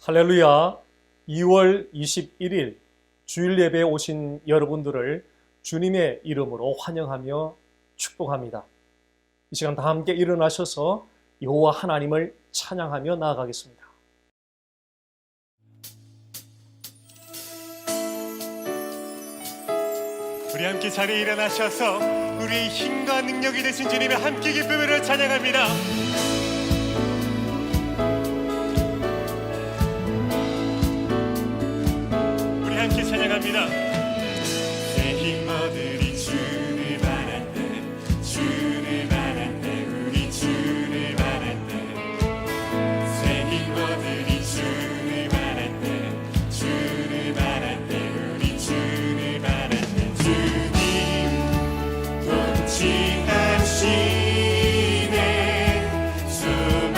할렐루야. 2월 21일 주일 예배에 오신 여러분들을 주님의 이름으로 환영하며 축복합니다. 이 시간 다 함께 일어나셔서 여호와 하나님을 찬양하며 나아가겠습니다. 우리 함께 자리에 일어나셔서 우리의 힘과 능력이 되신 주님의 함께 기쁨으로 찬양합니다. 우리 함께 찬양합니다. 내 힘 얻으리 주를 바랄 때, 주를 바랄 때, 우리 주를 바랄 때. 새 힘 얻으리 주를 바랄 때, 주를 바랄 때, 우리 주를 바랄 때. 동치하시네 수만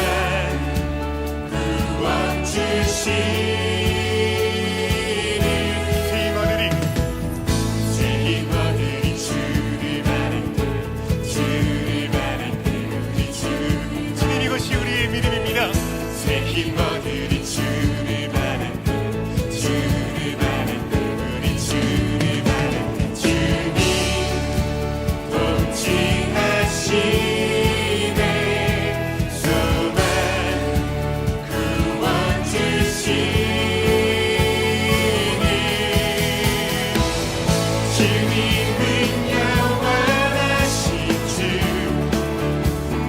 구원 주시니 새 힘 얻으리 주를 바랄 때, 주를 바랄 때, 우리 주님 이것이 우리의 믿음입니다. 새 힘 얻으리 주를 바랄 때, 주를 바랄 때, 우리 주를 바랄 때. 주님 동치하시네 수만 구원 주시니 주님은 영원하신 주,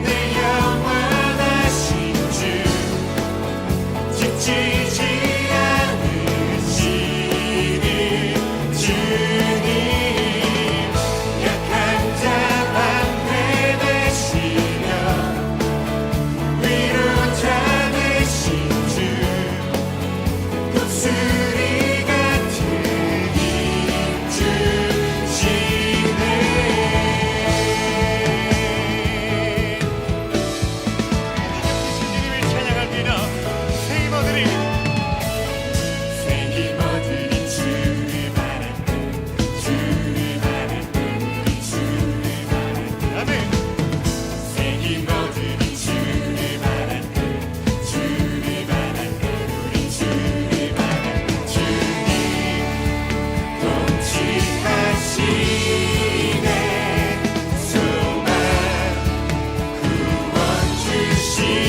내 영원하신 주, 지치지 않으시는 주님. 약한 자 방패 되시며 위로자 되신 주, 독수리 같은 힘 주시네. 주님을 찬양합니다. 새 힘 얻으리 주를 바랄 때, 주를 바랄 때, 우리 주를 바랄 때. 아멘. 새 힘 얻으리 주를 바랄 때, 주를 바랄 때, 우리 주를 바랄 때. 주님 동치하시네 수만 구원 주시니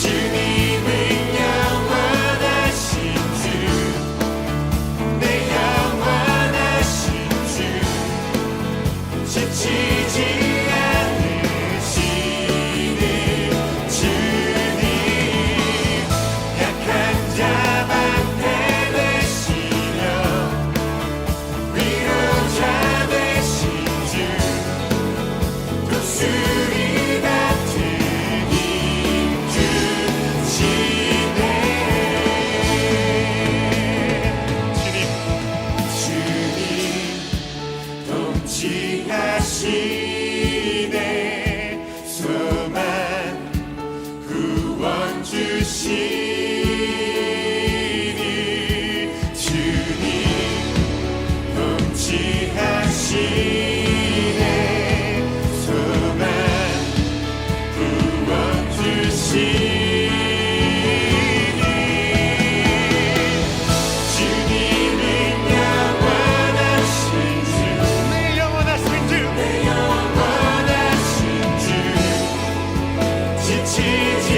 주님은 영원하신 주, 내 영원하신 주, 지치지 않으시는 주님. 약한 자 방패 되시며 위로자 되신 주, 독수리 같은 힘 주시네. 주님 동치하시네 수만 구원 주시니 주님 동치하시네 수만 구원 주시니 주님은 영원하신 주, 내 영원하신 주, 내 영원하신 주, 지치지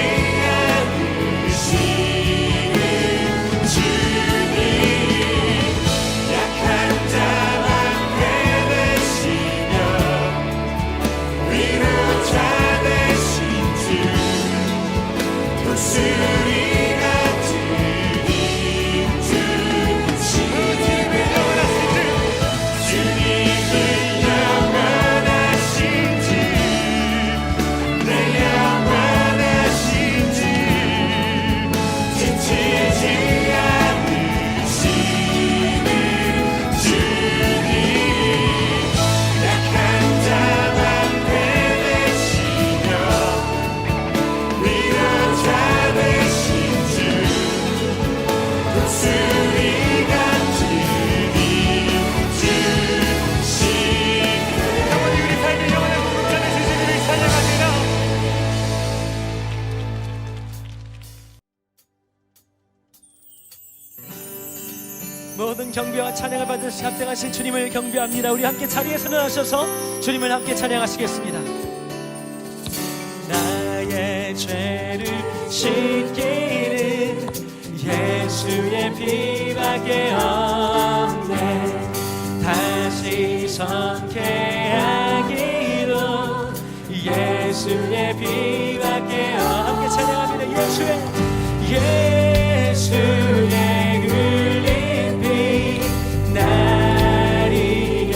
않으시는 주님. 약한 자 방패 되시며 위로자 되신 주, 독수리 같은 힘 주시네. 주님은 영원하신 주, 내 영원하신 주, 지치지 않으시는 주님. 약한 자 방패 되시며 위로자 되신 주, 독수리 같은 힘 주시네. 영원히 우리 삶의 영원한 공급자 되신 주님을 찬양합니다. 모든 경배와 찬양을 받으시 합당하신 주님을 경배합니다. 우리 함께 자리에서 일어나셔서 주님을 함께 찬양하시겠습니다. 나의 죄를 씻기는 예수의 피밖에 없네. 다시 성케하기로 예수의 피밖에 없네. 함께 찬양합니다. 예수의 흘린 피 나리게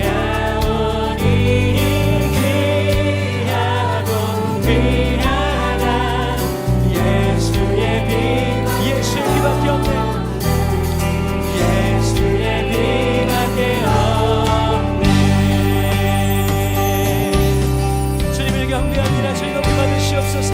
하오니 귀하고 귀하다. 예수의 피밖에 없네. 예수의 피밖에 없네. 주님을 경배합니다. 주님 높이 받으시옵소서.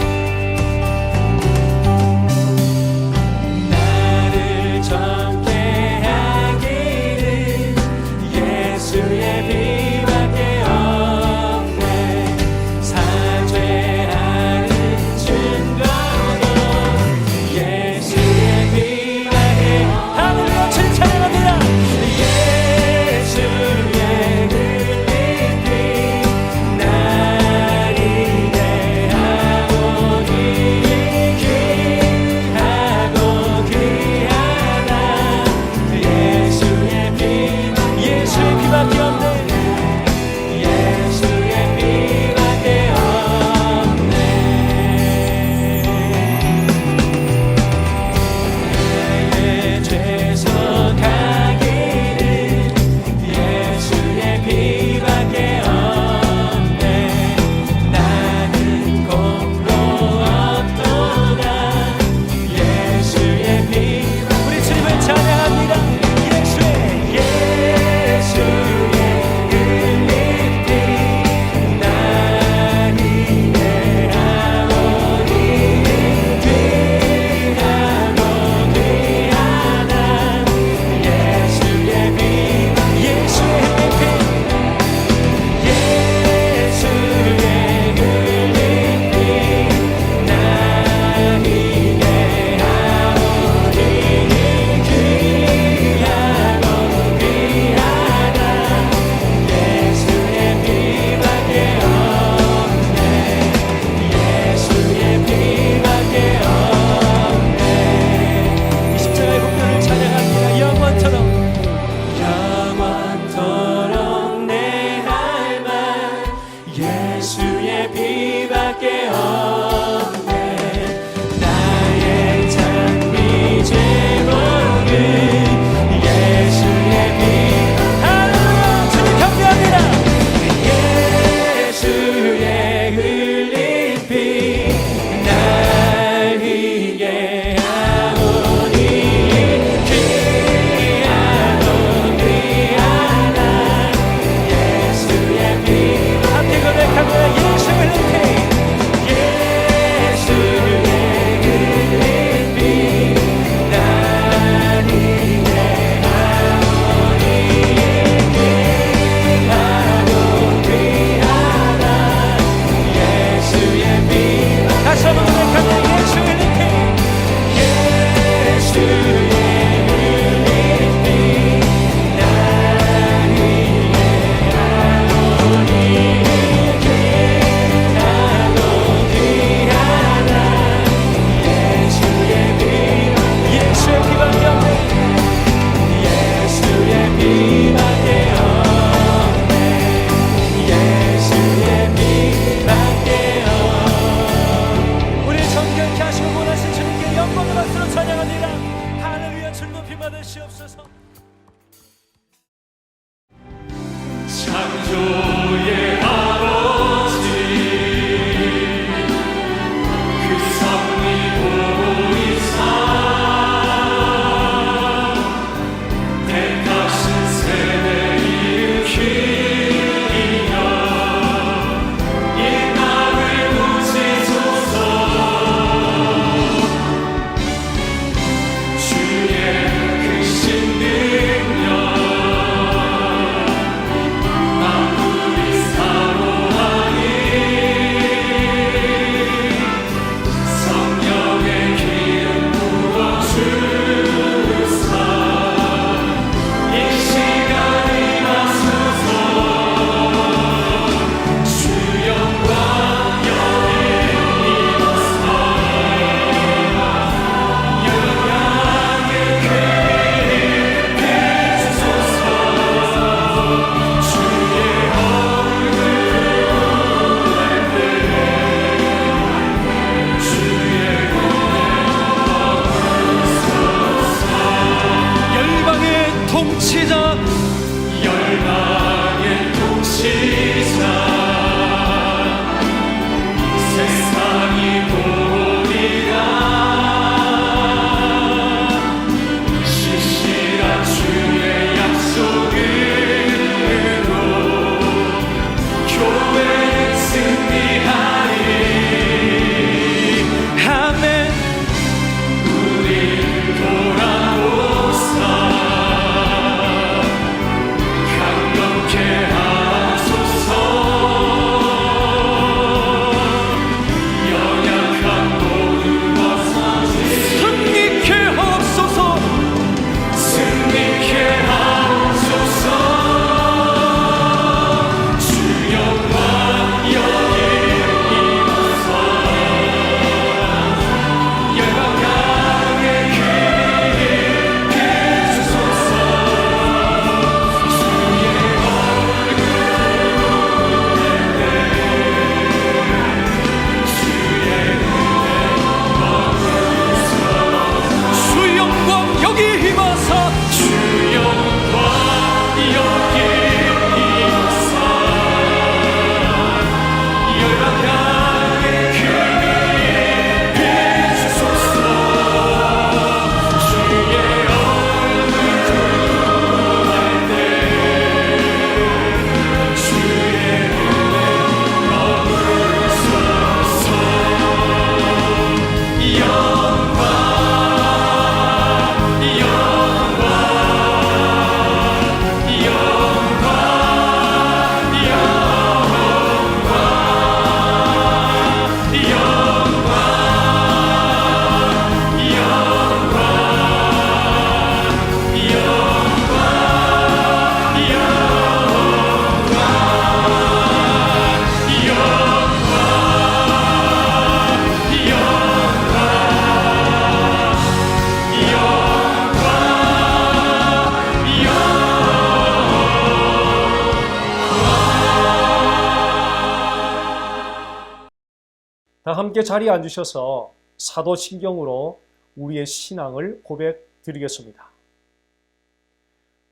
다 함께 자리에 앉으셔서 사도신경으로 우리의 신앙을 고백드리겠습니다.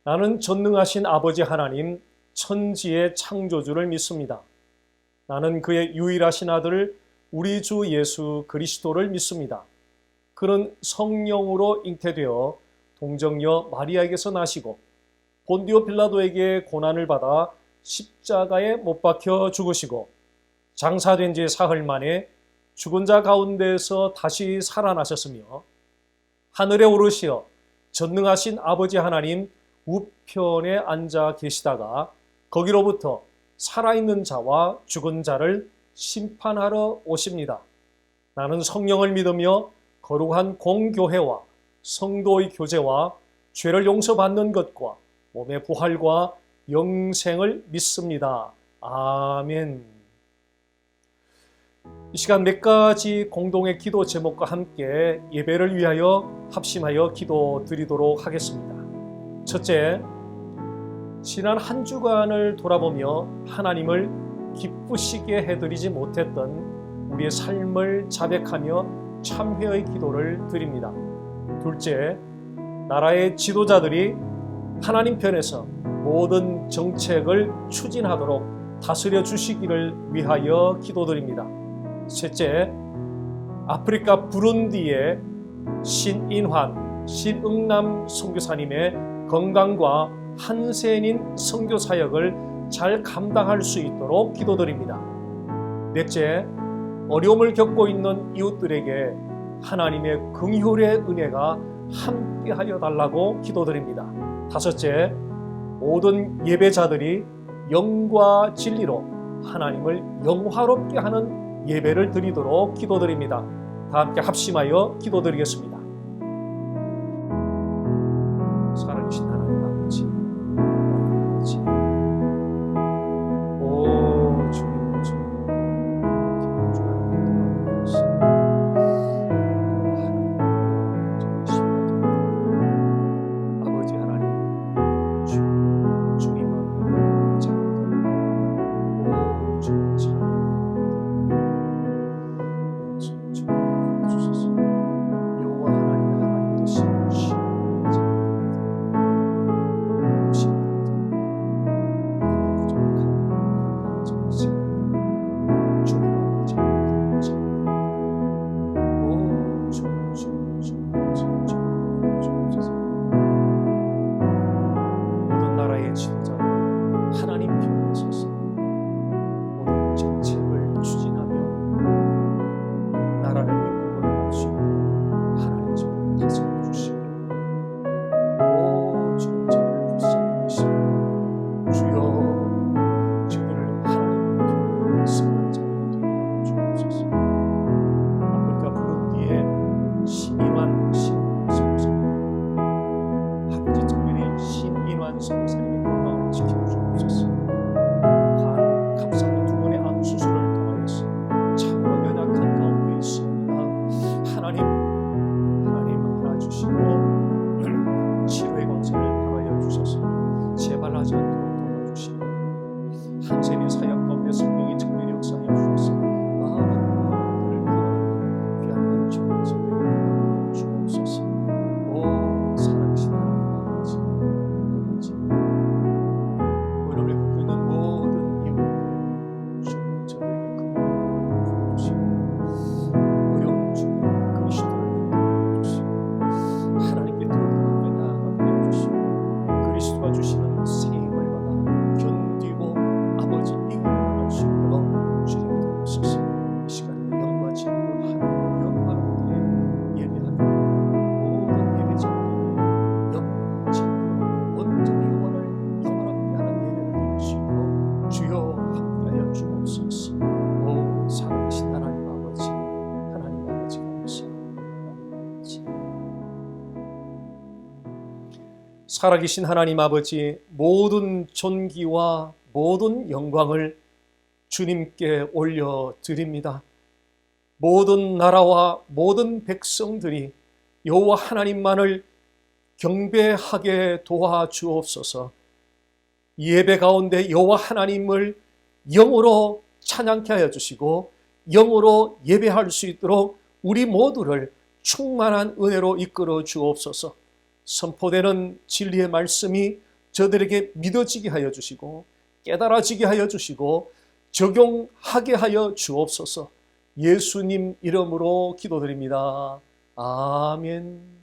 나는 전능하신 아버지 하나님 천지의 창조주를 믿습니다. 나는 그의 유일하신 아들 우리 주 예수 그리스도를 믿습니다. 그는 성령으로 잉태되어 동정녀 마리아에게서 나시고 본디오 빌라도에게 고난을 받아 십자가에 못 박혀 죽으시고 장사된 지 사흘 만에 죽은 자 가운데서 다시 살아나셨으며 하늘에 오르시어 전능하신 아버지 하나님 우편에 앉아 계시다가 거기로부터 살아있는 자와 죽은 자를 심판하러 오십니다. 나는 성령을 믿으며 거룩한 공교회와 성도의 교제와 죄를 용서받는 것과 몸의 부활과 영생을 믿습니다. 아멘. 이 시간 몇 가지 공동의 기도 제목과 함께 예배를 위하여 합심하여 기도 드리도록 하겠습니다. 첫째, 지난 한 주간을 돌아보며 하나님을 기쁘시게 해드리지 못했던 우리의 삶을 자백하며 참회의 기도를 드립니다. 둘째, 나라의 지도자들이 하나님 편에서 모든 정책을 추진하도록 다스려 주시기를 위하여 기도드립니다. 셋째, 아프리카 부룬디의 신인환, 신응남 선교사님의 건강과 한센인 선교 사역을 잘 감당할 수 있도록 기도드립니다. 넷째, 어려움을 겪고 있는 이웃들에게 하나님의 긍휼의 은혜가 함께하여 달라고 기도드립니다. 다섯째, 모든 예배자들이 영과 진리로 하나님을 영화롭게 하는 예배를 드리도록 기도드립니다. 다 함께 합심하여 기도드리겠습니다. 살아계신 하나님 아버지, 오 주님, 기쁜 주간을 돌아보면서 아버지 하나님, 주님 앞에 오 주님 참 여호와 하나님의 하나님 되신 모든 나라의 지도자를 하나님 편에 서서 모든 정책을 추진하며 나라를 이끌고 나갈 수 있도록 하나님 저를 다스려 주시고 오 주님 저들을 불쌍히 여기시고 주여 저들을 하나님 편에 선한 자들이 되게 주옵소서. 아프리카 부룬디의 신인환 선교사님, 아버지 특별히 신인환 선교사님의 건강을 지켜주옵소서. 간 갑상도 두 번의 암 수술을 통하여서 참으로 연약한 가운데 있습니다. 하나님 알아주시고 치료의 광선을 더하여 주셔서 재발하지 않도록 도와주시고 한센의 사역 가운데 성령의 특별히 역사하여 주셔서 많은 마음들을 구원하는 귀한 은총을 저에게 주옵소서. 오 살아계신 하나님 아버지, 어려움을 겪고 있는 모든 이웃들 주님 저들에게 긍휼을 부어주시고 어려운 중에 그리스도를 인도하여 주시고 하나님께 더 가까이 나아가게 해주시고 그리스도가 주시는 새 힘을 받아 견디고 아버지 이끌어 나갈 수 있도록 주님 도옵소서. 이 시간에 영과 진리로 하나님을 영화롭게 예배하는 모든 예배자들에게 영과 진리로 온전히 영혼을 영화롭게 하는 예배를 드릴 수 있도록 주여 함께하여 주옵소서. 오 살아계신 하나님 아버지, 하나님 아버지 감사합니다. 하나님 아버지, 살아계신 하나님 아버지, 모든 존귀와 모든 영광을 주님께 올려드립니다. 모든 나라와 모든 백성들이 여호와 하나님만을 경배하게 도와주옵소서. 예배 가운데 여호와 하나님을 영으로 찬양케 하여 주시고 영으로 예배할 수 있도록 우리 모두를 충만한 은혜로 이끌어 주옵소서. 선포되는 진리의 말씀이 저들에게 믿어지게 하여 주시고 깨달아지게 하여 주시고 적용하게 하여 주옵소서. 예수님 이름으로 기도드립니다. 아멘.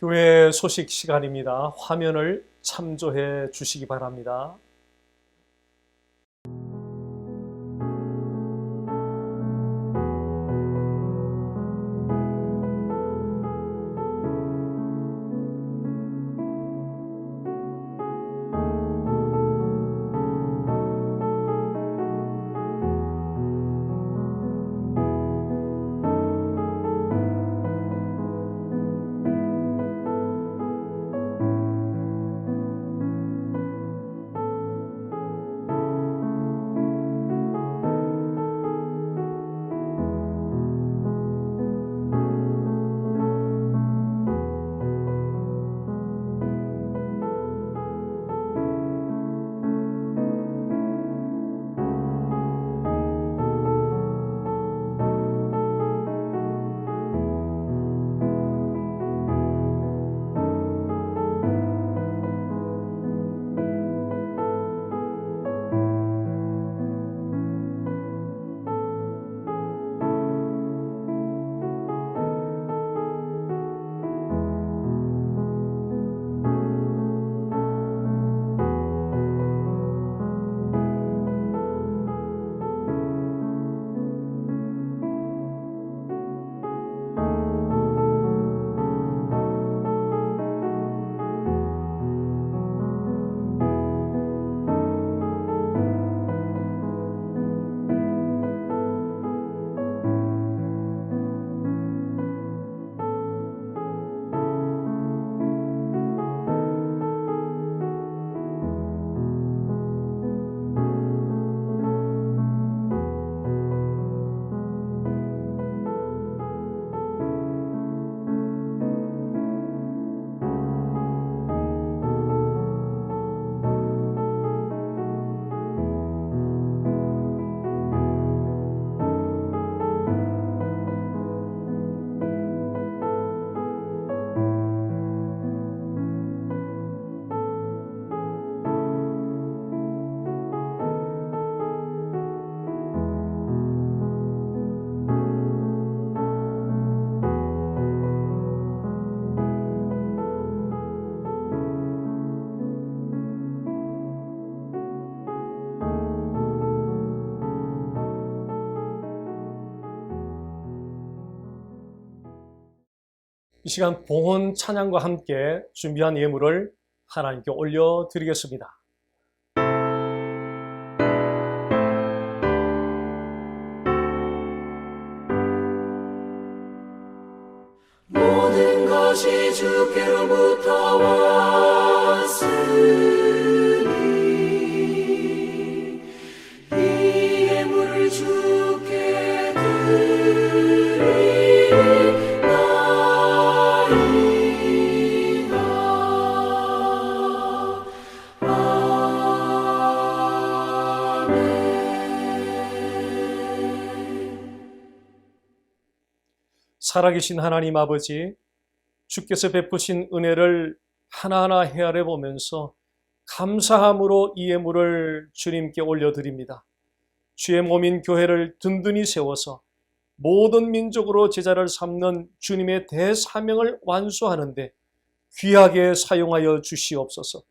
교회 소식 시간입니다. 화면을 참조해 주시기 바랍니다. 이 시간 봉헌 찬양과 함께 준비한 예물을 하나님께 올려드리겠습니다. 모든 것이 주께로부터 왔으니 이 예물을 주께 살아계신 하나님 아버지, 주께서 베푸신 은혜를 하나하나 헤아려 보면서 감사함으로 이 예물을 주님께 올려드립니다. 주의 몸인 교회를 든든히 세워서 모든 민족으로 제자를 삼는 주님의 대사명을 완수하는데 귀하게 사용하여 주시옵소서.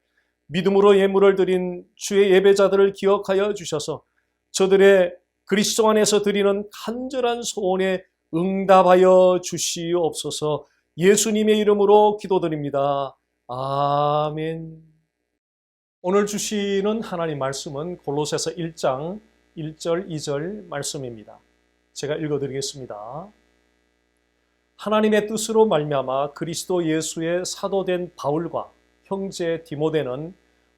믿음으로 예물을 드린 주의 예배자들을 기억하여 주셔서 저들의 그리스도 안에서 드리는 간절한 소원에 응답하여 주시옵소서. 예수님의 이름으로 기도드립니다. 아멘. 오늘 주시는 하나님 말씀은 골로새서 1장 1절 2절 말씀입니다. 제가 읽어드리겠습니다. 하나님의 뜻으로 말미암아 그리스도 예수의 사도된 바울과 형제 디모데는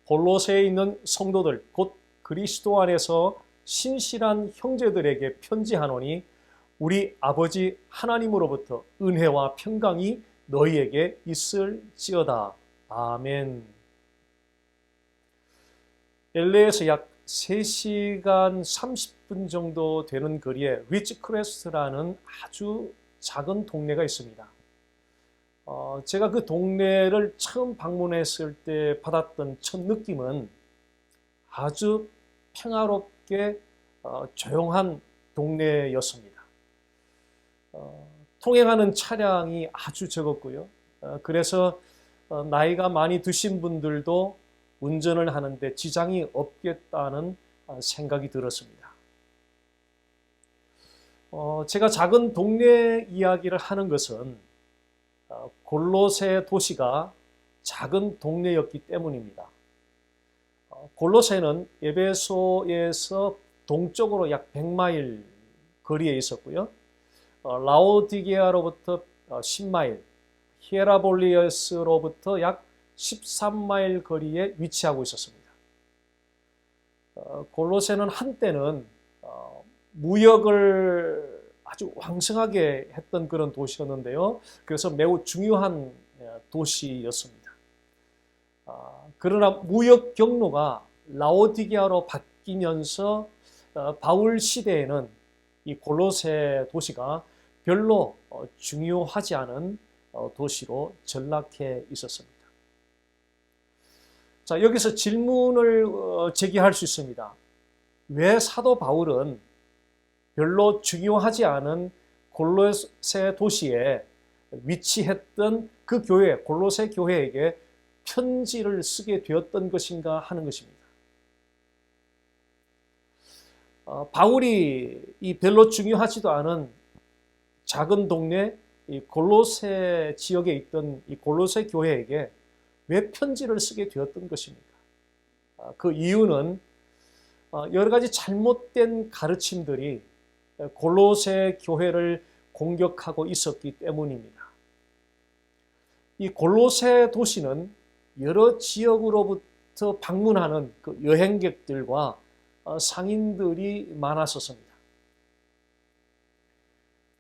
골로새에 있는 성도들 곧 그리스도 안에서 신실한 형제들에게 편지하노니 우리 아버지 하나님으로부터 은혜와 평강이 너희에게 있을지어다. 아멘. LA에서 약 3시간 30분 정도 되는 거리에 리치크레스트라는 아주 작은 동네가 있습니다. 제가 그 동네를 처음 방문했을 때 받았던 첫 느낌은 아주 평화롭게 조용한 동네였습니다. 통행하는 차량이 아주 적었고요. 그래서 나이가 많이 드신 분들도 운전을 하는데 지장이 없겠다는 생각이 들었습니다. 제가 작은 동네 이야기를 하는 것은 골로새 도시가 작은 동네였기 때문입니다. 골로새는 에베소에서 동쪽으로 약 100마일 거리에 있었고요. 라오디게아로부터 10마일, 히에라볼리스로부터 약 13마일 거리에 위치하고 있었습니다. 골로새는 한때는 무역을 아주 왕성하게 했던 그런 도시였는데요. 그래서 매우 중요한 도시였습니다. 그러나 무역 경로가 라오디게아로 바뀌면서 바울 시대에는 이 골로새 도시가 별로 중요하지 않은 도시로 전락해 있었습니다. 자, 여기서 질문을 제기할 수 있습니다. 왜 사도 바울은 별로 중요하지 않은 골로새 도시에 위치했던 그 교회, 골로새 교회에게 편지를 쓰게 되었던 것인가 하는 것입니다. 바울이 이 별로 중요하지도 않은 작은 동네 이 골로새 지역에 있던 이 골로새 교회에게 왜 편지를 쓰게 되었던 것입니까? 그 이유는 여러 가지 잘못된 가르침들이 골로새 교회를 공격하고 있었기 때문입니다. 이 골로새 도시는 여러 지역으로부터 방문하는 그 여행객들과 상인들이 많았었습니다.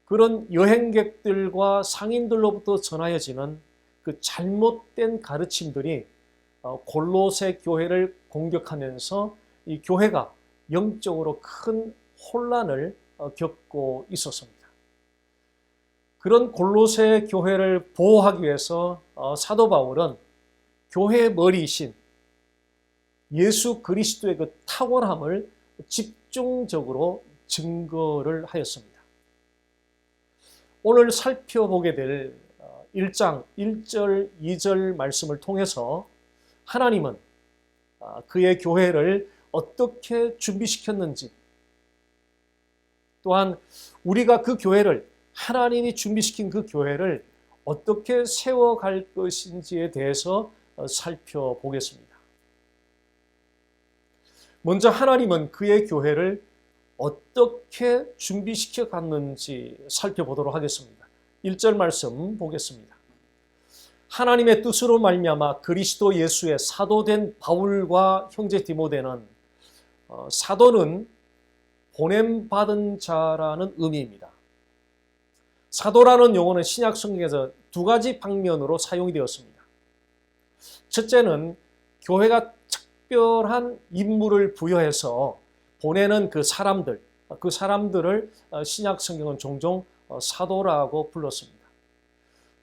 그런 여행객들과 상인들로부터 전하여지는 그 잘못된 가르침들이 골로새 교회를 공격하면서 이 교회가 영적으로 큰 혼란을 겪고 있었습니다. 그런 골로새 교회를 보호하기 위해서 사도 바울은 교회의 머리이신 예수 그리스도의 그 탁월함을 집중적으로 증거를 하였습니다. 오늘 살펴보게 될 1장 1절 2절 말씀을 통해서 하나님은 그의 교회를 어떻게 준비시켰는지, 또한 우리가 그 교회를, 하나님이 준비시킨 그 교회를 어떻게 세워갈 것인지에 대해서 살펴보겠습니다. 먼저 하나님은 그의 교회를 어떻게 준비시켜 갔는지 살펴보도록 하겠습니다. 1절 말씀 보겠습니다. 하나님의 뜻으로 말미암아 그리스도 예수의 사도된 바울과 형제 디모데는, 사도는 보냄받은 자라는 의미입니다. 사도라는 용어는 신약 성경에서 두 가지 방면으로 사용이 되었습니다. 첫째는 교회가 특별한 임무를 부여해서 보내는 그 사람들을 신약 성경은 종종 사도라고 불렀습니다.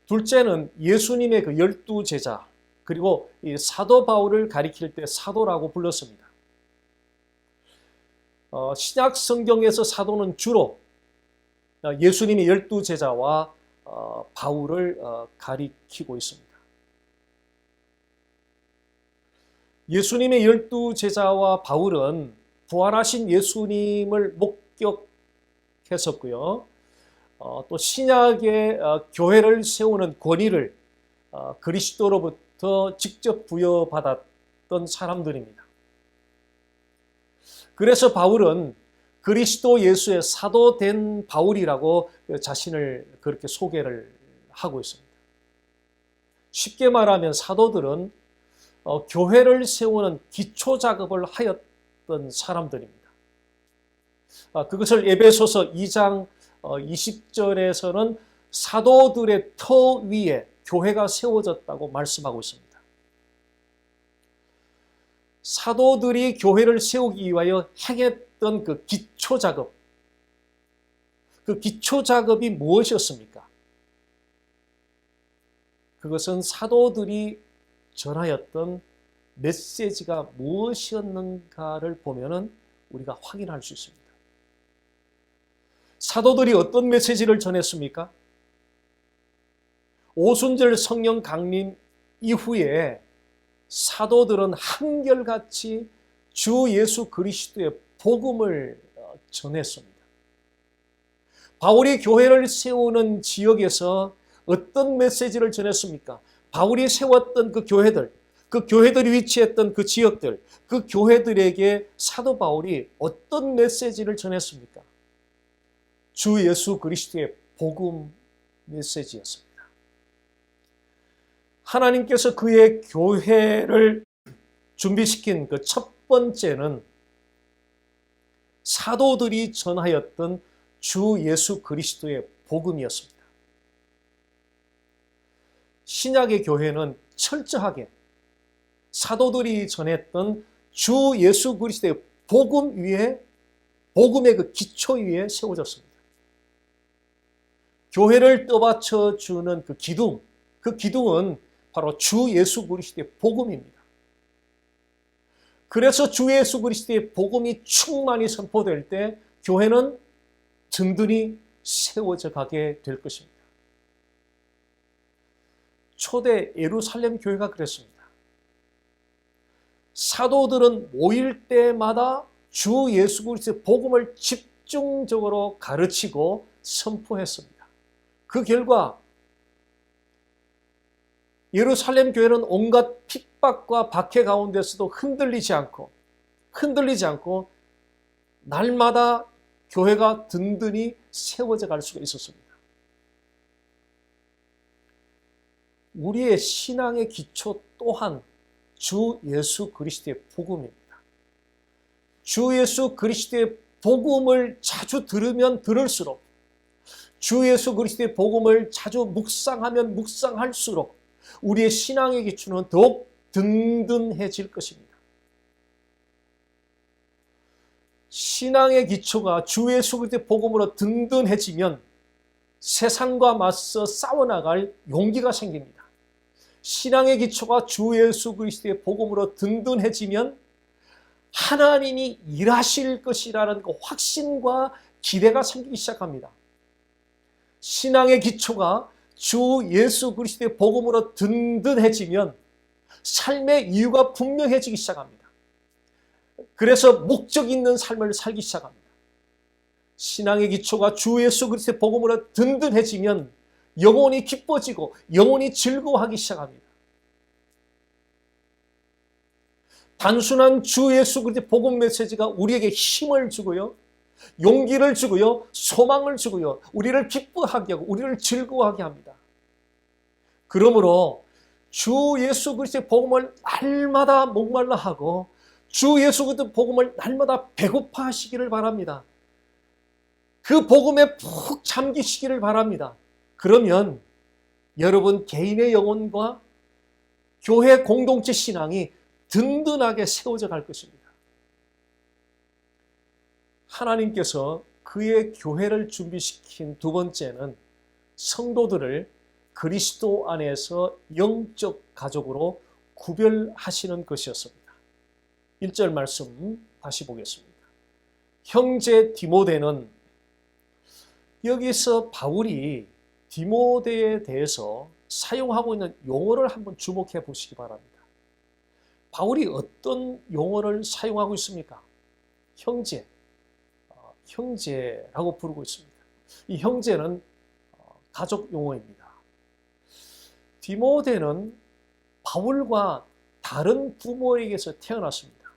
둘째는 예수님의 그 12제자, 그리고 이 사도 바울을 가리킬 때 사도라고 불렀습니다. 신약 성경에서 사도는 주로 예수님의 12제자와 바울을 가리키고 있습니다. 예수님의 12제자와 바울은 부활하신 예수님을 목격했었고요. 또 신약의 교회를 세우는 권위를 그리스도로부터 하나님께로부터 직접 부여받았던 사람들입니다. 그래서 바울은 그리스도 예수의 사도된 바울이라고 자신을 그렇게 소개를 하고 있습니다. 쉽게 말하면 사도들은 교회를 세우는 기초 작업을 하였던 사람들입니다. 그것을 에베소서 2장 20절에서는 사도들의 터 위에 교회가 세워졌다고 말씀하고 있습니다. 사도들이 교회를 세우기 위하여 행했던 그 기초 작업, 그 기초 작업이 무엇이었습니까? 그것은 사도들이 전하였던 메시지가 무엇이었는가를 보면은 우리가 확인할 수 있습니다. 사도들이 어떤 메시지를 전했습니까? 오순절 성령 강림 이후에 사도들은 한결같이 주 예수 그리스도의 복음을 전했습니다. 바울이 교회를 세우는 지역에서 어떤 메시지를 전했습니까? 바울이 세웠던 그 교회들이 위치했던 그 지역들, 그 교회들에게 사도 바울이 어떤 메시지를 전했습니까? 주 예수 그리스도의 복음 메시지였습니다. 하나님께서 그의 교회를 준비시킨 그 첫 번째는 사도들이 전하였던 주 예수 그리스도의 복음이었습니다. 신약의 교회는 철저하게 사도들이 전했던 주 예수 그리스도의 복음 위에, 복음의 그 기초 위에 세워졌습니다. 교회를 떠받쳐 주는 그 기둥은 바로 주 예수 그리스도의 복음입니다. 그래서 주 예수 그리스도의 복음이 충만히 선포될 때 교회는 든든히 세워져 가게 될 것입니다. 초대 예루살렘 교회가 그랬습니다. 사도들은 모일 때마다 주 예수 그리스도의 복음을 집중적으로 가르치고 선포했습니다. 그 결과 예루살렘 교회는 온갖 핍박과 박해 가운데서도 흔들리지 않고 날마다 교회가 든든히 세워져 갈 수가 있었습니다. 우리의 신앙의 기초 또한 주 예수 그리스도의 복음입니다. 주 예수 그리스도의 복음을 자주 들으면 들을수록, 주 예수 그리스도의 복음을 자주 묵상하면 묵상할수록 우리의 신앙의 기초는 더욱 든든해질 것입니다. 신앙의 기초가 주 예수 그리스도의 복음으로 든든해지면 세상과 맞서 싸워나갈 용기가 생깁니다. 신앙의 기초가 주 예수 그리스도의 복음으로 든든해지면 하나님이 일하실 것이라는 그 확신과 기대가 생기기 시작합니다. 신앙의 기초가 주 예수 그리스도의 복음으로 든든해지면 삶의 이유가 분명해지기 시작합니다. 그래서 목적 있는 삶을 살기 시작합니다. 신앙의 기초가 주 예수 그리스도의 복음으로 든든해지면 영혼이 기뻐지고 영혼이 즐거워하기 시작합니다. 단순한 주 예수 그리스도의 복음 메시지가 우리에게 힘을 주고요, 용기를 주고요, 소망을 주고요, 우리를 기뻐하게 하고 우리를 즐거워하게 합니다. 그러므로 주 예수 그리스도의 복음을 날마다 목말라 하고 주 예수 그리스도의 복음을 날마다 배고파 하시기를 바랍니다. 그 복음에 푹 잠기시기를 바랍니다. 그러면 여러분 개인의 영혼과 교회 공동체 신앙이 든든하게 세워져 갈 것입니다. 하나님께서 그의 교회를 준비시킨 두 번째는 성도들을 그리스도 안에서 영적 가족으로 구별하시는 것이었습니다. 1절 말씀 다시 보겠습니다. 형제 디모데는, 여기서 바울이 디모데에 대해서 사용하고 있는 용어를 한번 주목해 보시기 바랍니다. 바울이 어떤 용어를 사용하고 있습니까? 형제라고 부르고 있습니다. 이 형제는 가족 용어입니다. 디모데는 바울과 다른 부모에게서 태어났습니다.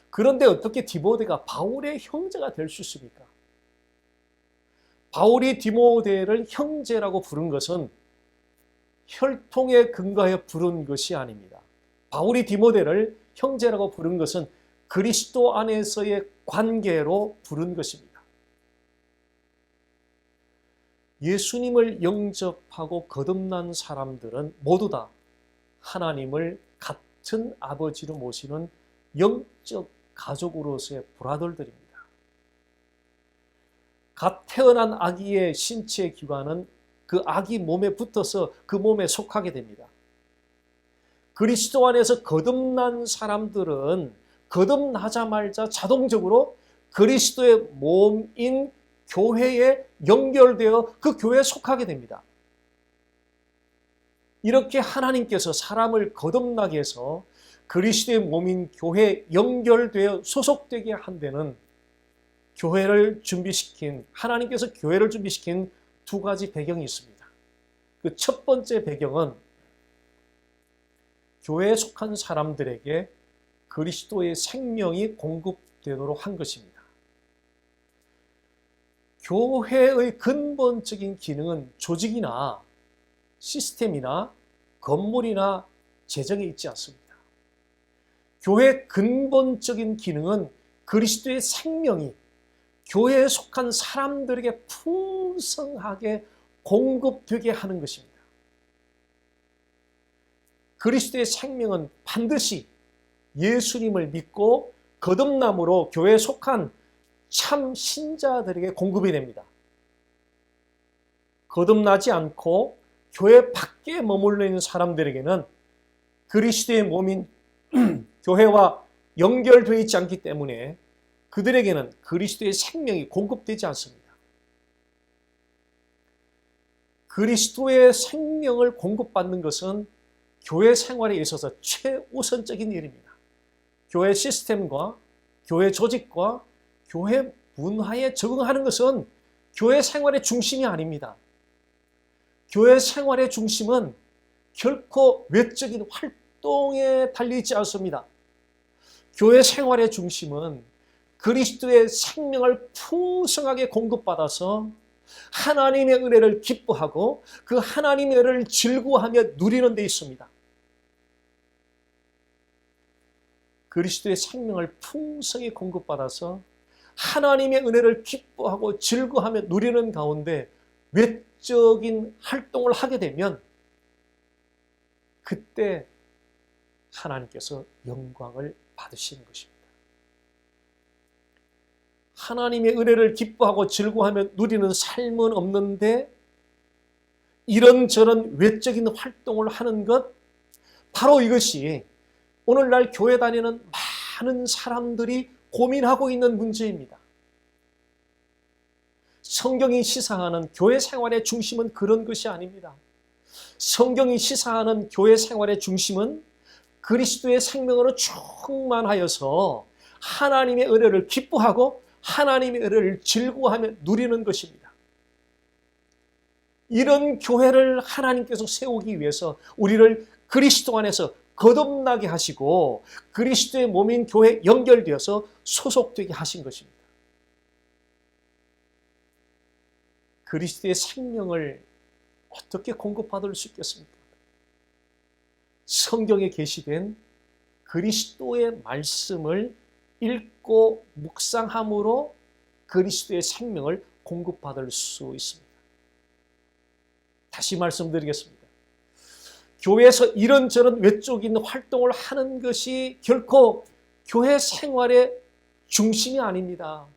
그런데 어떻게 디모데가 바울의 형제가 될 수 있습니까? 바울이 디모데를 형제라고 부른 것은 혈통에 근거하여 부른 것이 아닙니다. 바울이 디모데를 형제라고 부른 것은 그리스도 안에서의 관계로 부른 것입니다. 예수님을 영접하고 거듭난 사람들은 모두 다 하나님을 같은 아버지로 모시는 영적 가족으로서의 브라더들입니다. 갓 태어난 아기의 신체 기관은 그 아기 몸에 붙어서 그 몸에 속하게 됩니다. 그리스도 안에서 거듭난 사람들은 거듭나자마자 자동적으로 그리스도의 몸인 교회에 연결되어 그 교회에 속하게 됩니다. 이렇게 하나님께서 사람을 거듭나게 해서 그리스도의 몸인 교회에 연결되어 소속되게 한 데는 교회를 준비시킨, 하나님께서 교회를 준비시킨 두 가지 배경이 있습니다. 그 첫 번째 배경은 교회에 속한 사람들에게 그리스도의 생명이 공급되도록 한 것입니다. 교회의 근본적인 기능은 조직이나 시스템이나 건물이나 재정에 있지 않습니다. 교회의 근본적인 기능은 그리스도의 생명이 교회에 속한 사람들에게 풍성하게 공급되게 하는 것입니다. 그리스도의 생명은 반드시 예수님을 믿고 거듭남으로 교회에 속한 참 신자들에게 공급이 됩니다. 거듭나지 않고 교회 밖에 머물러 있는 사람들에게는 그리스도의 몸인 교회와 연결되어 있지 않기 때문에 그들에게는 그리스도의 생명이 공급되지 않습니다. 그리스도의 생명을 공급받는 것은 교회 생활에 있어서 최우선적인 일입니다. 교회 시스템과 교회 조직과 교회 문화에 적응하는 것은 교회 생활의 중심이 아닙니다. 교회 생활의 중심은 결코 외적인 활동에 달려있지 않습니다. 교회 생활의 중심은 그리스도의 생명을 풍성하게 공급받아서 하나님의 은혜를 기뻐하고 그 하나님의 은혜를 즐거워하며 누리는 데 있습니다. 그리스도의 생명을 풍성히 공급받아서 하나님의 은혜를 기뻐하고 즐거워하며 누리는 가운데 외적인 활동을 하게 되면 그때 하나님께서 영광을 받으시는 것입니다. 하나님의 은혜를 기뻐하고 즐거워하며 누리는 삶은 없는데 이런저런 외적인 활동을 하는 것, 바로 이것이 오늘날 교회 다니는 많은 사람들이 고민하고 있는 문제입니다. 성경이 시사하는 교회 생활의 중심은 그런 것이 아닙니다. 성경이 시사하는 교회 생활의 중심은 그리스도의 생명으로 충만하여서 하나님의 은혜를 기뻐하고 하나님의 은혜를 즐거워하며 누리는 것입니다. 이런 교회를 하나님께서 세우기 위해서 우리를 그리스도 안에서 거듭나게 하시고 그리스도의 몸인 교회에 연결되어서 소속되게 하신 것입니다. 그리스도의 생명을 어떻게 공급받을 수 있겠습니까? 성경에 게시된 그리스도의 말씀을 읽고 묵상함으로 그리스도의 생명을 공급받을 수 있습니다. 다시 말씀드리겠습니다. 교회에서 이런저런 외적인 활동을 하는 것이 결코 교회 생활의 중심이 아닙니다.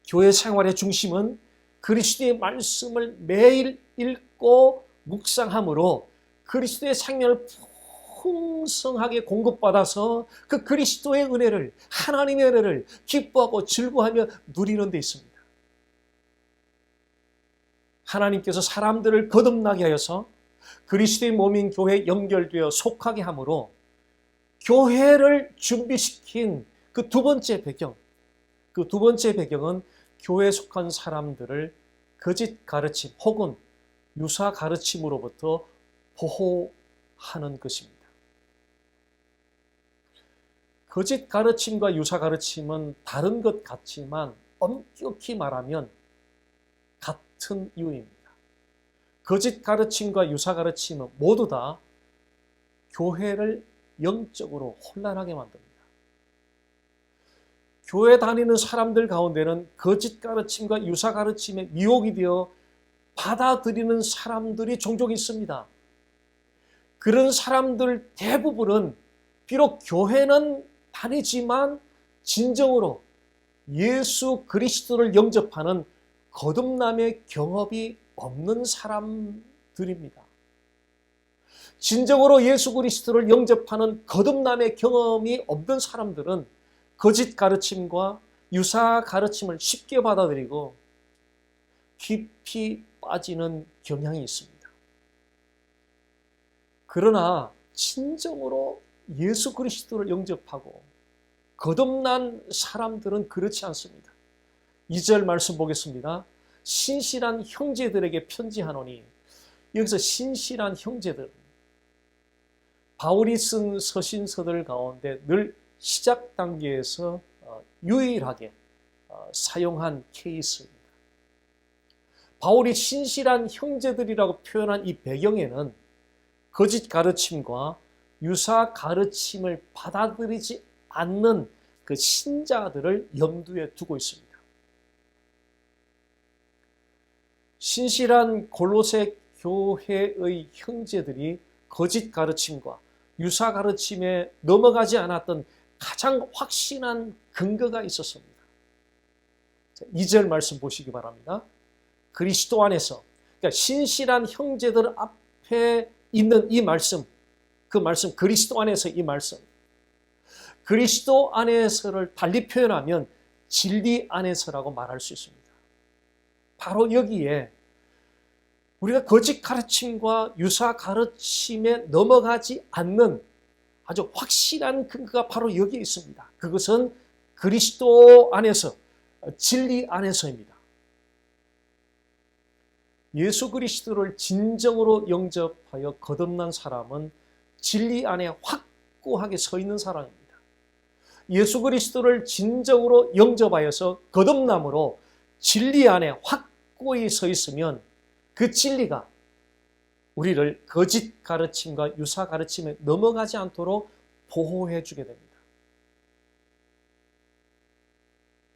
교회 생활의 중심은 그리스도의 말씀을 매일 읽고 묵상함으로 그리스도의 생명을 풍성하게 공급받아서 그 그리스도의 은혜를, 하나님의 은혜를 기뻐하고 즐거워하며 누리는 데 있습니다. 하나님께서 사람들을 거듭나게 하여서 그리스도의 몸인 교회에 연결되어 속하게 함으로 교회를 준비시킨 그 두 번째 배경, 그 두 번째 배경은 교회에 속한 사람들을 거짓 가르침 혹은 유사 가르침으로부터 보호하는 하는 것입니다. 거짓 가르침과 유사 가르침은 다른 것 같지만 엄격히 말하면 같은 이유입니다. 거짓 가르침과 유사 가르침은 모두 다 교회를 영적으로 혼란하게 만듭니다. 교회 다니는 사람들 가운데는 거짓 가르침과 유사 가르침에 미혹이 되어 받아들이는 사람들이 종종 있습니다. 그런 사람들 대부분은 비록 교회는 다니지만 진정으로 예수 그리스도를 영접하는 거듭남의 경험이 없는 사람들입니다. 진정으로 예수 그리스도를 영접하는 거듭남의 경험이 없는 사람들은 거짓 가르침과 유사 가르침을 쉽게 받아들이고 깊이 빠지는 경향이 있습니다. 그러나 진정으로 예수 그리스도를 영접하고 거듭난 사람들은 그렇지 않습니다. 2절 말씀 보겠습니다. 신실한 형제들에게 편지하노니, 여기서 신실한 형제들, 바울이 쓴 서신서들 가운데 늘 시작 단계에서 유일하게 사용한 케이스입니다. 바울이 신실한 형제들이라고 표현한 이 배경에는 거짓 가르침과 유사 가르침을 받아들이지 않는 그 신자들을 염두에 두고 있습니다. 신실한 골로새 교회의 형제들이 거짓 가르침과 유사 가르침에 넘어가지 않았던 가장 확신한 근거가 있었습니다. 2절 말씀 보시기 바랍니다. 그리스도 안에서, 그러니까 신실한 형제들 앞에 있는 이 말씀, 그 말씀, 그리스도 안에서 이 말씀, 그리스도 안에서를 달리 표현하면 진리 안에서라고 말할 수 있습니다. 바로 여기에 우리가 거짓 가르침과 유사 가르침에 넘어가지 않는 아주 확실한 근거가 바로 여기에 있습니다. 그것은 그리스도 안에서, 진리 안에서입니다. 예수 그리스도를 진정으로 영접하여 거듭난 사람은 진리 안에 확고하게 서 있는 사람입니다. 예수 그리스도를 진정으로 영접하여서 거듭남으로 진리 안에 확고히 서 있으면 그 진리가 우리를 거짓 가르침과 유사 가르침에 넘어가지 않도록 보호해 주게 됩니다.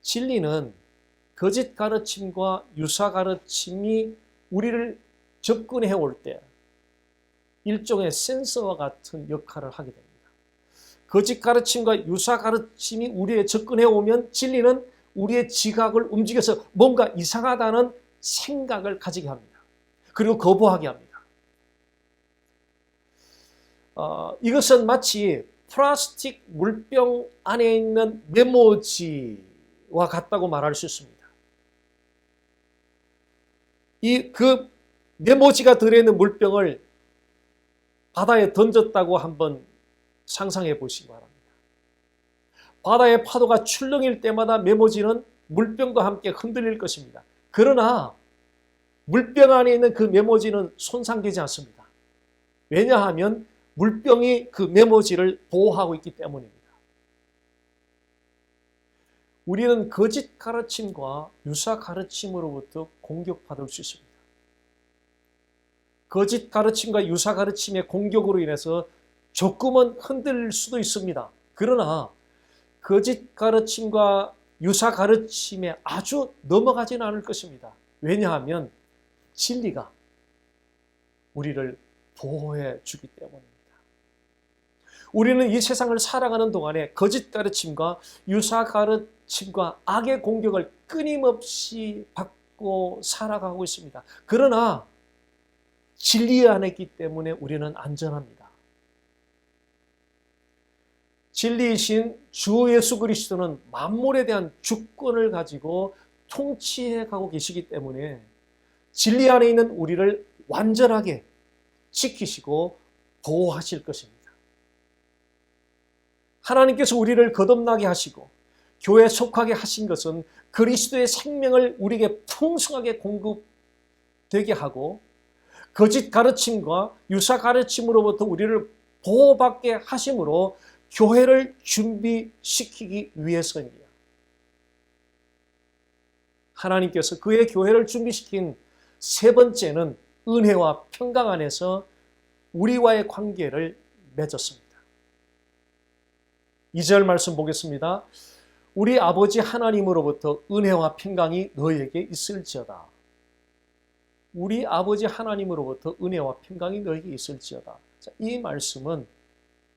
진리는 거짓 가르침과 유사 가르침이 우리를 접근해 올 때 일종의 센서와 같은 역할을 하게 됩니다. 거짓 가르침과 유사 가르침이 우리에 접근해 오면 진리는 우리의 지각을 움직여서 뭔가 이상하다는 생각을 가지게 합니다. 그리고 거부하게 합니다. 이것은 마치 플라스틱 물병 안에 있는 메모지와 같다고 말할 수 있습니다. 그 메모지가 들어있는 물병을 바다에 던졌다고 한번 상상해 보시기 바랍니다. 바다의 파도가 출렁일 때마다 메모지는 물병과 함께 흔들릴 것입니다. 그러나 물병 안에 있는 그 메모지는 손상되지 않습니다. 왜냐하면 물병이 그 메모지를 보호하고 있기 때문입니다. 우리는 거짓 가르침과 유사 가르침으로부터 공격받을 수 있습니다. 거짓 가르침과 유사 가르침의 공격으로 인해서 조금은 흔들릴 수도 있습니다. 그러나 거짓 가르침과 유사 가르침에 아주 넘어가지는 않을 것입니다. 왜냐하면 진리가 우리를 보호해 주기 때문입니다. 우리는 이 세상을 살아가는 동안에 거짓 가르침과 유사 가르침과 악의 공격을 끊임없이 받고 살아가고 있습니다. 그러나 진리 안에 있기 때문에 우리는 안전합니다. 진리이신 주 예수 그리스도는 만물에 대한 주권을 가지고 통치해 가고 계시기 때문에 진리 안에 있는 우리를 완전하게 지키시고 보호하실 것입니다. 하나님께서 우리를 거듭나게 하시고 교회에 속하게 하신 것은 그리스도의 생명을 우리에게 풍성하게 공급되게 하고 거짓 가르침과 유사 가르침으로부터 우리를 보호받게 하심으로 교회를 준비시키기 위해서입니다. 하나님께서 그의 교회를 준비시킨 세 번째는 은혜와 평강 안에서 우리와의 관계를 맺었습니다. 2절 말씀 보겠습니다. 우리 아버지 하나님으로부터 은혜와 평강이 너에게 있을지어다. 우리 아버지 하나님으로부터 은혜와 평강이 너에게 있을지어다. 자, 이 말씀은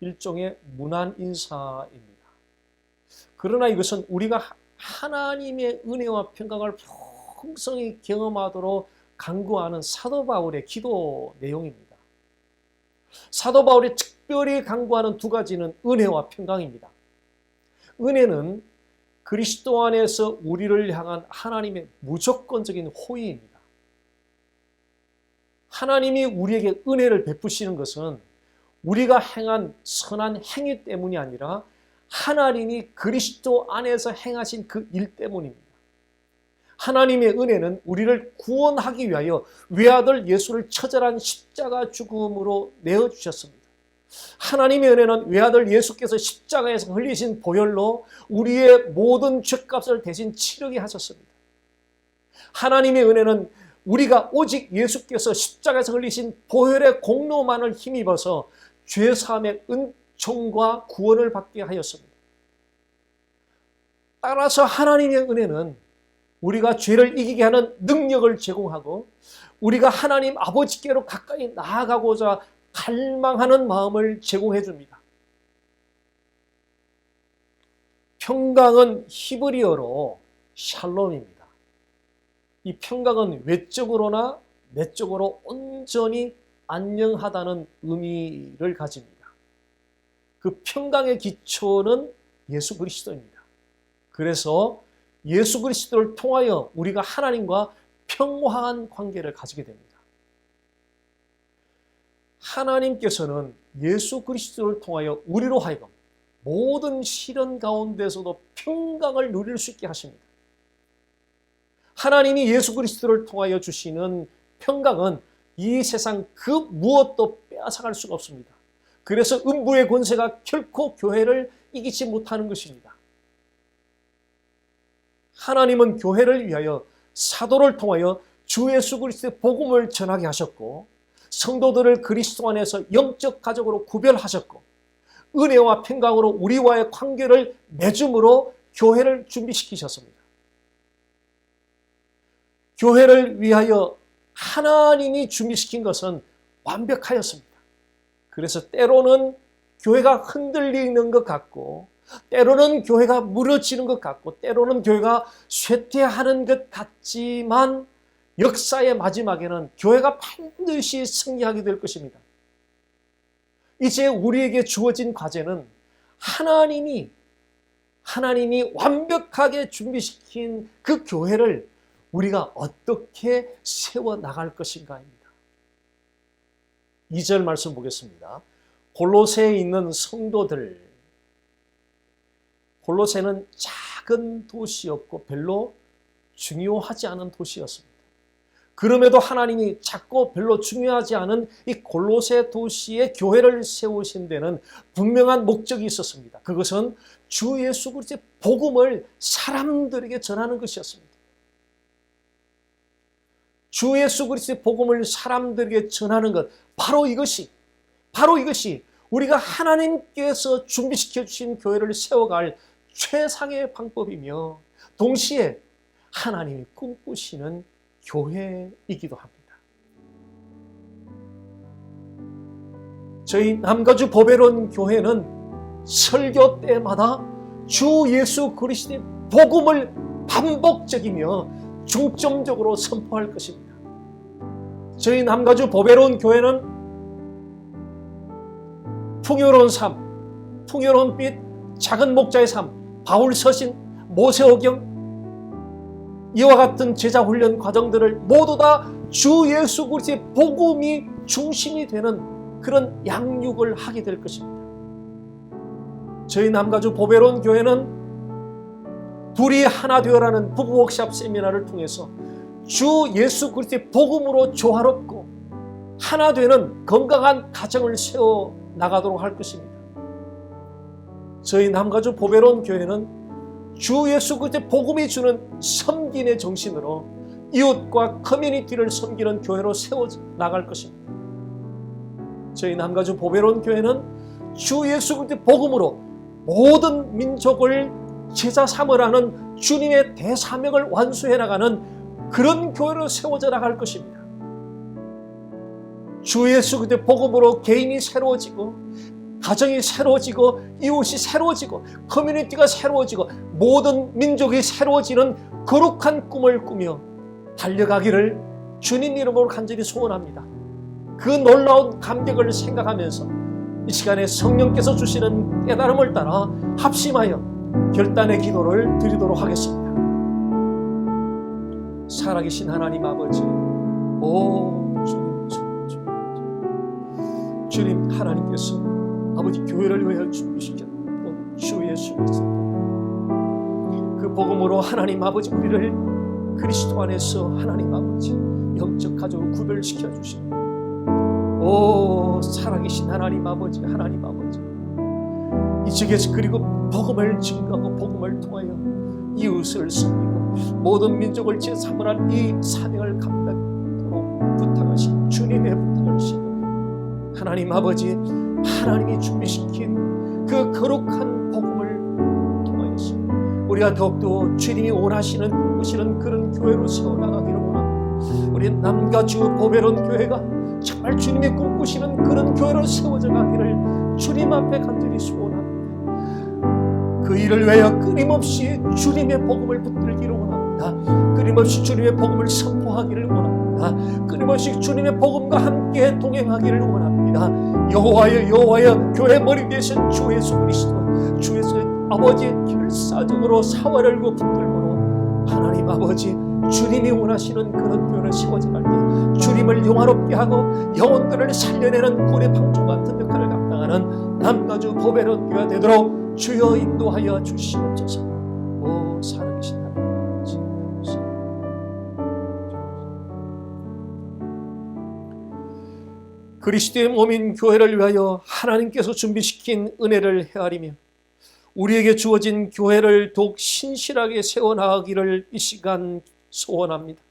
일종의 문안 인사입니다. 그러나 이것은 우리가 하나님의 은혜와 평강을 풍성히 경험하도록 간구하는 사도 바울의 기도 내용입니다. 사도 바울이 특별히 간구하는 두 가지는 은혜와 평강입니다. 은혜는 그리스도 안에서 우리를 향한 하나님의 무조건적인 호의입니다. 하나님이 우리에게 은혜를 베푸시는 것은 우리가 행한 선한 행위 때문이 아니라 하나님이 그리스도 안에서 행하신 그 일 때문입니다. 하나님의 은혜는 우리를 구원하기 위하여 외아들 예수를 처절한 십자가 죽음으로 내어주셨습니다. 하나님의 은혜는 외아들 예수께서 십자가에서 흘리신 보혈로 우리의 모든 죄값을 대신 치르게 하셨습니다. 하나님의 은혜는 우리가 오직 예수께서 십자가에서 흘리신 보혈의 공로만을 힘입어서 죄사함의 은총과 구원을 받게 하였습니다. 따라서 하나님의 은혜는 우리가 죄를 이기게 하는 능력을 제공하고 우리가 하나님 아버지께로 가까이 나아가고자 갈망하는 마음을 제공해 줍니다. 평강은 히브리어로 샬롬입니다. 이 평강은 외적으로나 내적으로 온전히 안녕하다는 의미를 가집니다. 그 평강의 기초는 예수 그리스도입니다. 그래서 예수 그리스도를 통하여 우리가 하나님과 평화한 관계를 가지게 됩니다. 하나님께서는 예수 그리스도를 통하여 우리로 하여금 모든 시련 가운데서도 평강을 누릴 수 있게 하십니다. 하나님이 예수 그리스도를 통하여 주시는 평강은 이 세상 그 무엇도 빼앗아갈 수가 없습니다. 그래서 음부의 권세가 결코 교회를 이기지 못하는 것입니다. 하나님은 교회를 위하여 사도를 통하여 주 예수 그리스도의 복음을 전하게 하셨고 성도들을 그리스도 안에서 영적 가족으로 구별하셨고 은혜와 평강으로 우리와의 관계를 맺음으로 교회를 준비시키셨습니다. 교회를 위하여 하나님이 준비시킨 것은 완벽하였습니다. 그래서 때로는 교회가 흔들리는 것 같고 때로는 교회가 무너지는 것 같고 때로는 교회가 쇠퇴하는 것 같지만 역사의 마지막에는 교회가 반드시 승리하게 될 것입니다. 이제 우리에게 주어진 과제는 하나님이 완벽하게 준비시킨 그 교회를 우리가 어떻게 세워나갈 것인가입니다. 2절 말씀 보겠습니다. 골로새에 있는 성도들, 골로새는 작은 도시였고 별로 중요하지 않은 도시였습니다. 그럼에도 하나님이 작고 별로 중요하지 않은 이 골로새 도시의 교회를 세우신 데는 분명한 목적이 있었습니다. 그것은 주 예수 그리스도의 복음을 사람들에게 전하는 것이었습니다. 주 예수 그리스도의 복음을 사람들에게 전하는 것, 바로 이것이 우리가 하나님께서 준비시켜 주신 교회를 세워갈 최상의 방법이며 동시에 하나님이 꿈꾸시는 교회이기도 합니다. 저희 남가주 보배로운 교회는 설교 때마다 주 예수 그리스도의 복음을 반복적이며 중점적으로 선포할 것입니다. 저희 남가주 보배로운 교회는 풍요로운 삶, 풍요로운 빛, 작은 목자의 삶, 바울 서신, 모세오경 이와 같은 제자 훈련 과정들을 모두 다 주 예수 그리스도의 복음이 중심이 되는 그런 양육을 하게 될 것입니다. 저희 남가주 보배로운 교회는 둘이 하나 되어라는 부부 워크숍 세미나를 통해서 주 예수 그리스도의 복음으로 조화롭고 하나 되는 건강한 가정을 세워 나가도록 할 것입니다. 저희 남가주 보배로운 교회는 주 예수 그리스도의 복음이 주는 섬김의 정신으로 이웃과 커뮤니티를 섬기는 교회로 세워 나갈 것입니다. 저희 남가주 보배로운 교회는 주 예수 그리스도의 복음으로 모든 민족을 제자 삼으라는 주님의 대사명을 완수해 나가는 그런 교회로 세워져 나갈 것입니다. 주 예수 그리스도의 복음으로 개인이 새로워지고 가정이 새로워지고 이웃이 새로워지고 커뮤니티가 새로워지고 모든 민족이 새로워지는 거룩한 꿈을 꾸며 달려가기를 주님 이름으로 간절히 소원합니다. 그 놀라운 감격을 생각하면서 이 시간에 성령께서 주시는 깨달음을 따라 합심하여 결단의 기도를 드리도록 하겠습니다. 살아계신 하나님 아버지, 오 주님 하나님께서 아버지 교회를 위하여 준비시켰던 주 예수 그리스도 그 복음으로 하나님 아버지 우리를 그리스도 안에서 하나님 아버지 영적 가족으로 구별시켜 주시고 오 살아계신 하나님 아버지 이 지역에서 그리고 복음을 증거하고 복음을 통하여 이웃을 섬기고 모든 민족을 제3을 이 사명을 감당하도록 부탁하신 주님의 부탁을 시행합니다. 하나님 아버지 하나님이 준비시킨 그 거룩한 복음을 통하여서 우리가 더욱더 주님이 원하시는 꿈꾸시는 그런 교회로 세워나가기를 원합니다. 우리 남가주 보배로운 교회가 정말 주님이 꿈꾸시는 그런 교회로 세워져 가기를 주님 앞에 간절히 소원합니다. 그 일을 위하여 끊임없이 주님의 복음을 붙들기를 원합니다. 끊임없이 주님의 복음을 선포하기를 원합니다. 끊임없이 주님의 복음과 함께 동행하기를 원합니다. 여호와여 교회 머리 되신 주 예수 그리스도 주 예수 아버지의 결사적으로 사활 열고 붙들므로 하나님 아버지 주님이 원하시는 그런 교회를 세워져 갈 때 주님을 영화롭게 하고 영혼들을 살려내는 꿀의 방주 같은 역할을 감당하는 남가주 보배로운 교회가 되도록 주여 인도하여 주시옵소서. 오 살아계신 하나님 그리스도의 몸인 교회를 위하여 하나님께서 준비시킨 은혜를 헤아리며 우리에게 주어진 교회를 더욱 신실하게 세워나가기를 이 시간 소원합니다.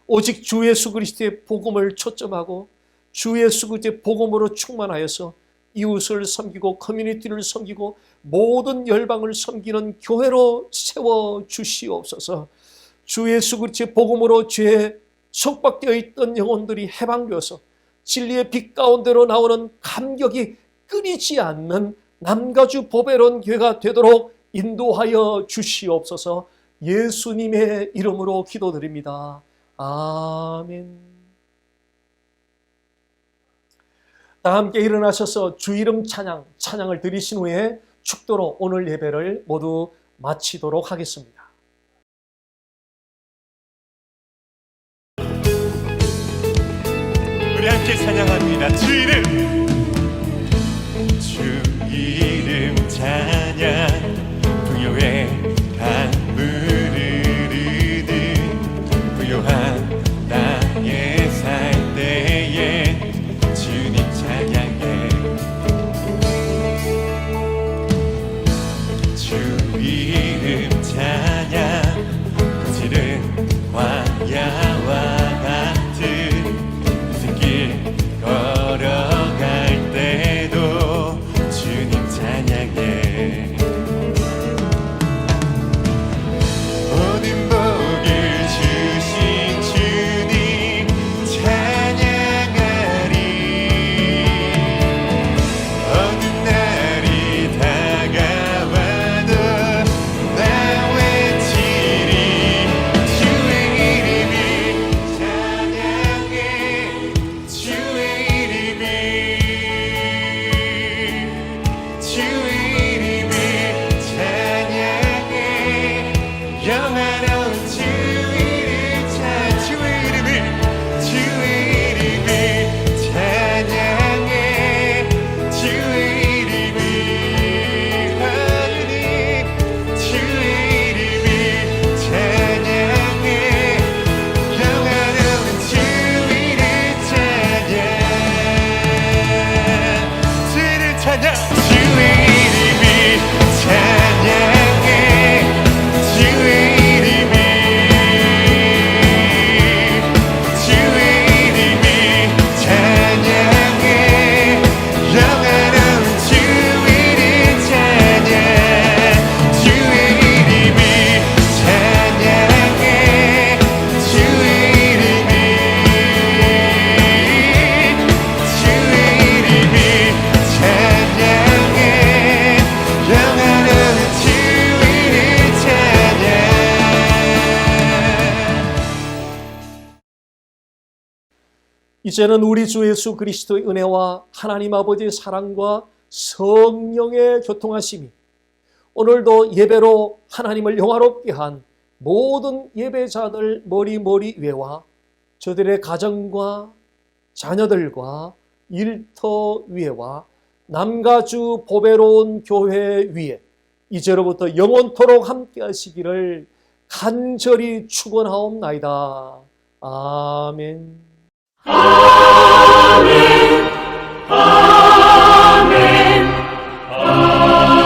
오직 주 예수 그리스도의 복음을 초점하고 주 예수 그리스도의 복음으로 충만하여서 이웃을 섬기고 커뮤니티를 섬기고 모든 열방을 섬기는 교회로 세워주시옵소서. 주 예수 그리스도의 복음으로 죄에 속박되어 있던 영혼들이 해방되어서 진리의 빛 가운데로 나오는 감격이 끊이지 않는 남가주 보배로운 교회가 되도록 인도하여 주시옵소서. 예수님의 이름으로 기도드립니다. 아멘. 다 함께 일어나셔서 주 이름 찬양을 드리신 후에 축도로 오늘 예배를 모두 마치도록 하겠습니다. 우리 함께 찬양합니다. 주 이름 찬양 부요의 강물을 흐르듯 부요한 땅에 살 때에 주님 찬양해 주 이름 찬양 거칠은 광야와 같은 길 걸어가 이제는 우리 주 예수 그리스도의 은혜와 하나님 아버지의 사랑과 성령의 교통하심이 오늘도 예배로 하나님을 영화롭게 한 모든 예배자들 머리 위에와 저들의 가정과 자녀들과 일터 위에와 남가주 보배로운 교회 위에 이제로부터 영원토록 함께 하시기를 간절히 축원하옵나이다. 아멘. 아멘. 아멘. 아멘.